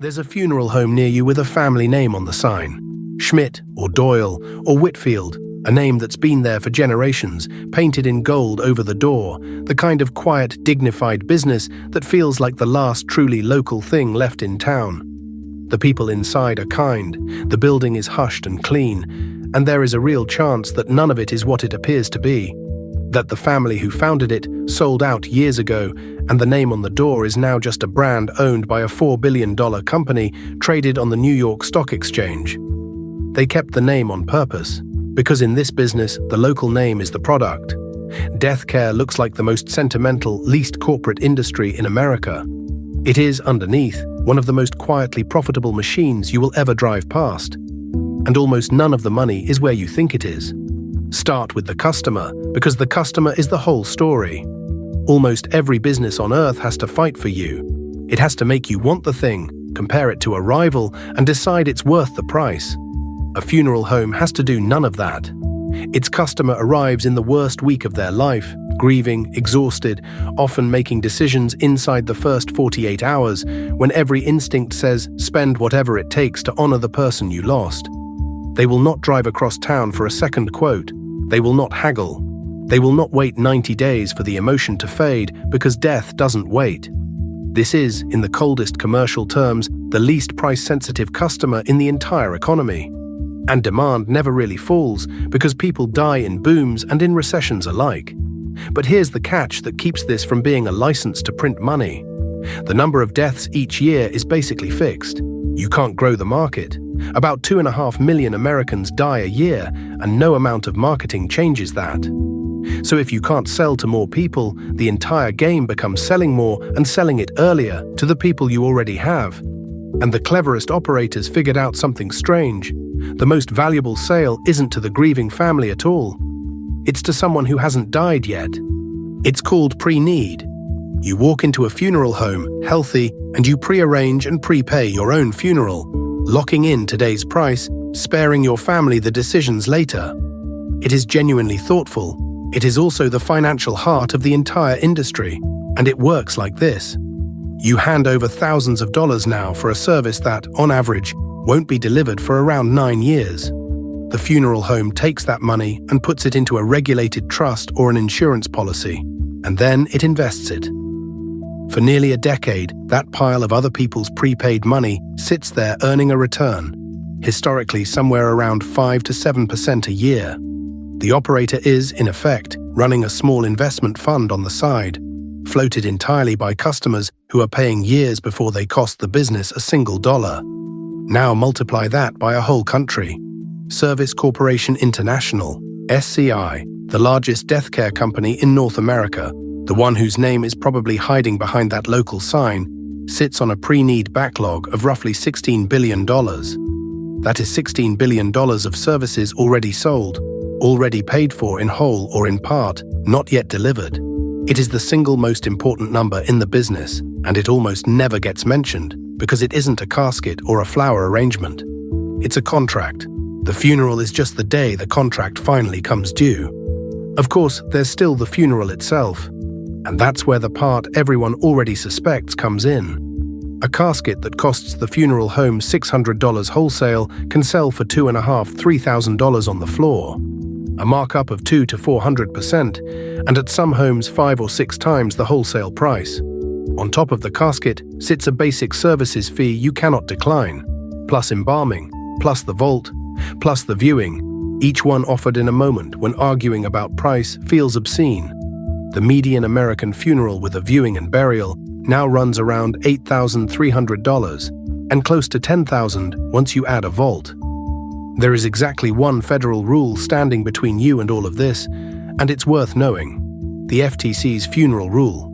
There's a funeral home near you with a family name on the sign. Schmidt or Doyle or Whitfield, a name that's been there for generations, painted in gold over the door, the kind of quiet, dignified business that feels like the last truly local thing left in town. The people inside are kind, the building is hushed and clean, and there is a real chance that none of it is what it appears to be. That the family who founded it sold out years ago, and the name on the door is now just a brand owned by a $4 billion company traded on the New York Stock Exchange. They kept the name on purpose, because in this business, the local name is the product. Death care looks like the most sentimental, least corporate industry in America. It is, underneath, one of the most quietly profitable machines you will ever drive past. And almost none of the money is where you think it is. Start with the customer, because the customer is the whole story. Almost every business on earth has to fight for you. It has to make you want the thing, compare it to a rival, and decide it's worth the price. A funeral home has to do none of that. Its customer arrives in the worst week of their life, grieving, exhausted, often making decisions inside the first 48 hours, when every instinct says, spend whatever it takes to honor the person you lost. They will not drive across town for a second quote. They will not haggle. They will not wait 90 days for the emotion to fade, because death doesn't wait. This is, in the coldest commercial terms, the least price-sensitive customer in the entire economy. And demand never really falls, because people die in booms and in recessions alike. But here's the catch that keeps this from being a license to print money. The number of deaths each year is basically fixed. You can't grow the market. About 2.5 million Americans die a year, and no amount of marketing changes that. So if you can't sell to more people, the entire game becomes selling more and selling it earlier to the people you already have. And the cleverest operators figured out something strange. The most valuable sale isn't to the grieving family at all. It's to someone who hasn't died yet. It's called preneed. You walk into a funeral home, healthy, and you pre-arrange and prepay your own funeral, locking in today's price, sparing your family the decisions later. It is genuinely thoughtful. It is also the financial heart of the entire industry, and it works like this. You hand over thousands of dollars now for a service that, on average, won't be delivered for around 9 years. The funeral home takes that money and puts it into a regulated trust or an insurance policy, and then it invests it. For nearly a decade, that pile of other people's prepaid money sits there earning a return, historically somewhere around 5 to 7% a year. The operator is, in effect, running a small investment fund on the side, floated entirely by customers who are paying years before they cost the business a single dollar. Now multiply that by a whole country. Service Corporation International, SCI, the largest death care company in North America, the one whose name is probably hiding behind that local sign, sits on a pre-need backlog of roughly $16 billion. That is $16 billion of services already sold, already paid for in whole or in part, not yet delivered. It is the single most important number in the business, and it almost never gets mentioned because it isn't a casket or a flower arrangement. It's a contract. The funeral is just the day the contract finally comes due. Of course, there's still the funeral itself, and that's where the part everyone already suspects comes in. A casket that costs the funeral home $600 wholesale can sell for $2,500–3,000 on the floor, a markup of 200 to 400%, and at some homes 5 or 6 times the wholesale price. On top of the casket sits a basic services fee you cannot decline, plus embalming, plus the vault, plus the viewing, each one offered in a moment when arguing about price feels obscene. The median American funeral with a viewing and burial now runs around $8,300 and close to $10,000 once you add a vault. There is exactly one federal rule standing between you and all of this, and it's worth knowing: the FTC's funeral rule.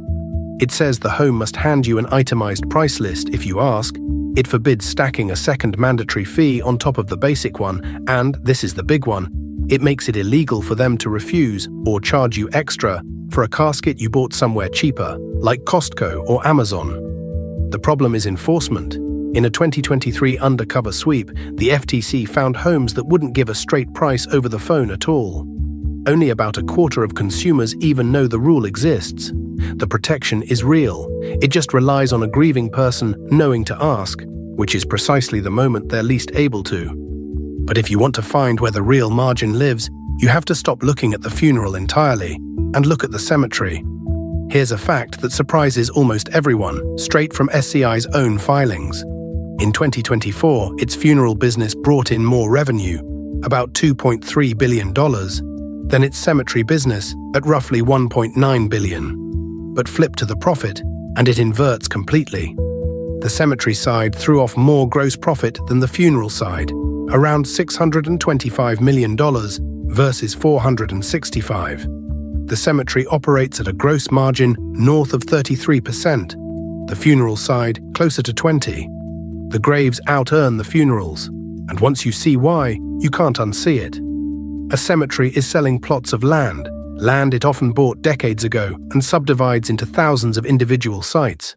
It says the home must hand you an itemized price list if you ask. It forbids stacking a second mandatory fee on top of the basic one, and, this is the big one, it makes it illegal for them to refuse or charge you extra for a casket you bought somewhere cheaper, like Costco or Amazon. The problem is enforcement. In a 2023 undercover sweep, the FTC found homes that wouldn't give a straight price over the phone at all. Only about a quarter of consumers even know the rule exists. The protection is real. It just relies on a grieving person knowing to ask, which is precisely the moment they're least able to. But if you want to find where the real margin lives, you have to stop looking at the funeral entirely and look at the cemetery. Here's a fact that surprises almost everyone, straight from SCI's own filings. In 2024, its funeral business brought in more revenue, about $2.3 billion, than its cemetery business at roughly $1.9 billion. But flip to the profit, and it inverts completely. The cemetery side threw off more gross profit than the funeral side, around $625 million versus $465 million. The cemetery operates at a gross margin north of 33%, the funeral side closer to 20%. The graves out-earn the funerals, and once you see why, you can't unsee it. A cemetery is selling plots of land it often bought decades ago and subdivides into thousands of individual sites,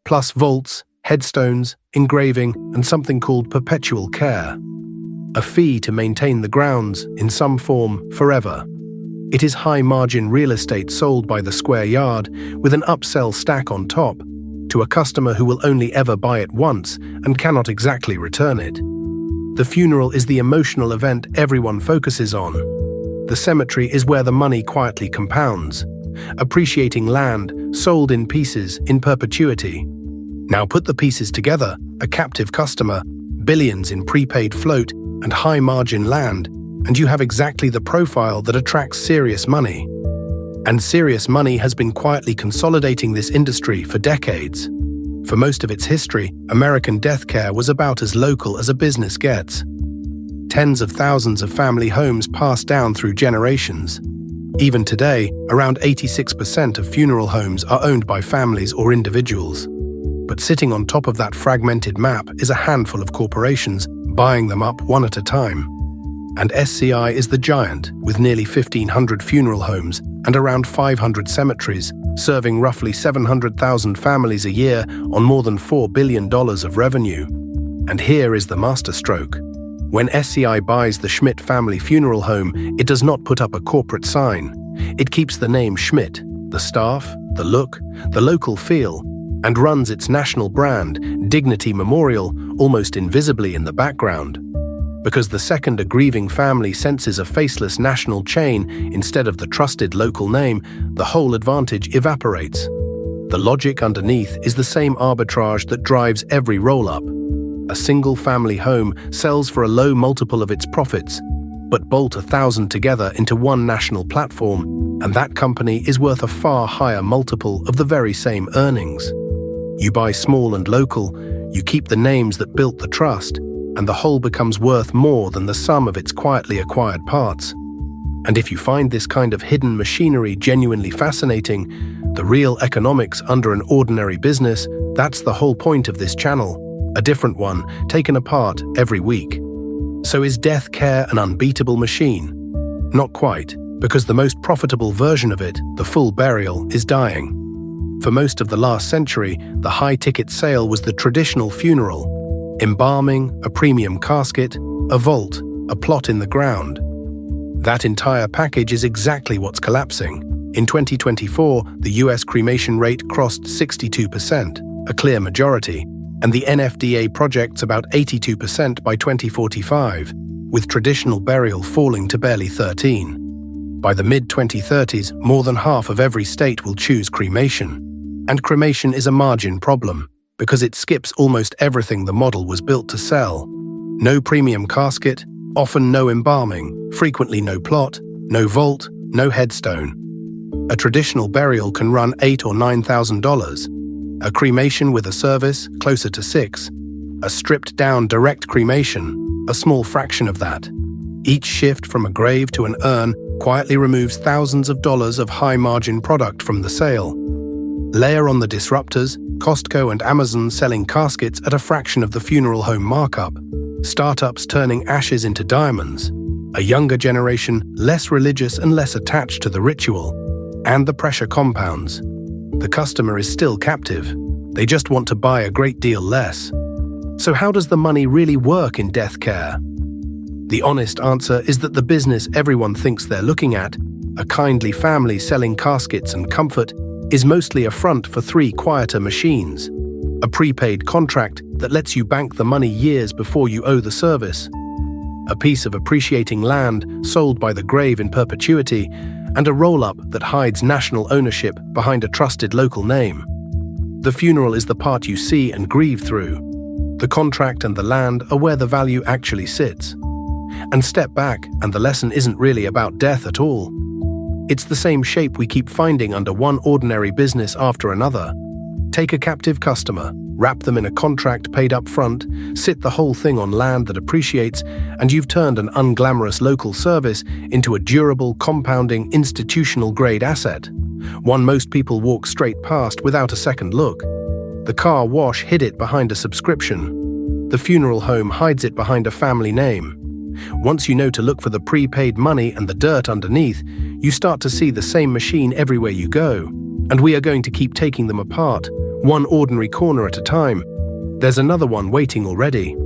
plus vaults, headstones, engraving, and something called perpetual care. A fee to maintain the grounds, in some form, forever. It is high-margin real estate sold by the square yard with an upsell stack on top to a customer who will only ever buy it once and cannot exactly return it. The funeral is the emotional event everyone focuses on. The cemetery is where the money quietly compounds, appreciating land sold in pieces in perpetuity. Now put the pieces together, a captive customer, billions in prepaid float, and high-margin land, and you have exactly the profile that attracts serious money. And serious money has been quietly consolidating this industry for decades. For most of its history, American death care was about as local as a business gets. Tens of thousands of family homes passed down through generations. Even today, around 86% of funeral homes are owned by families or individuals. But sitting on top of that fragmented map is a handful of corporations, buying them up one at a time. And SCI is the giant, with nearly 1,500 funeral homes and around 500 cemeteries, serving roughly 700,000 families a year on more than $4 billion of revenue. And here is the masterstroke. When SCI buys the Schmidt family funeral home, it does not put up a corporate sign. It keeps the name Schmidt, the staff, the look, the local feel, and runs its national brand, Dignity Memorial, almost invisibly in the background. Because the second a grieving family senses a faceless national chain instead of the trusted local name, the whole advantage evaporates. The logic underneath is the same arbitrage that drives every roll-up. A single family home sells for a low multiple of its profits, but bolt 1,000 together into one national platform, and that company is worth a far higher multiple of the very same earnings. You buy small and local, you keep the names that built the trust, and the whole becomes worth more than the sum of its quietly acquired parts. And if you find this kind of hidden machinery genuinely fascinating, the real economics under an ordinary business, that's the whole point of this channel, a different one, taken apart every week. So is death care an unbeatable machine? Not quite, because the most profitable version of it, the full burial, is dying. For most of the last century, the high-ticket sale was the traditional funeral: embalming, a premium casket, a vault, a plot in the ground. That entire package is exactly what's collapsing. In 2024, the US cremation rate crossed 62%, a clear majority, and the NFDA projects about 82% by 2045, with traditional burial falling to barely 13%. By the mid-2030s, more than half of every state will choose cremation. And cremation is a margin problem, because it skips almost everything the model was built to sell. No premium casket, often no embalming, frequently no plot, no vault, no headstone. A traditional burial can run $8,000 or $9,000. A cremation with a service, closer to $6,000. A stripped-down direct cremation, a small fraction of that. Each shift from a grave to an urn quietly removes thousands of dollars of high-margin product from the sale. Layer on the disruptors, Costco and Amazon selling caskets at a fraction of the funeral home markup, startups turning ashes into diamonds, a younger generation less religious and less attached to the ritual, and the pressure compounds. The customer is still captive. They just want to buy a great deal less. So how does the money really work in death care? The honest answer is that the business everyone thinks they're looking at, a kindly family selling caskets and comfort, is mostly a front for three quieter machines: A prepaid contract that lets you bank the money years before you owe the service. A piece of appreciating land sold by the grave in perpetuity, and a roll-up that hides national ownership behind a trusted local name. The funeral is the part you see and grieve through. The contract and the land are where the value actually sits. And step back, and the lesson isn't really about death at all. It's the same shape we keep finding under one ordinary business after another. Take a captive customer, wrap them in a contract paid up front, sit the whole thing on land that appreciates, and you've turned an unglamorous local service into a durable, compounding, institutional-grade asset. One most people walk straight past without a second look. The car wash hid it behind a subscription. The funeral home hides it behind a family name. Once you know to look for the prepaid money and the dirt underneath, you start to see the same machine everywhere you go. And we are going to keep taking them apart, one ordinary corner at a time. There's another one waiting already.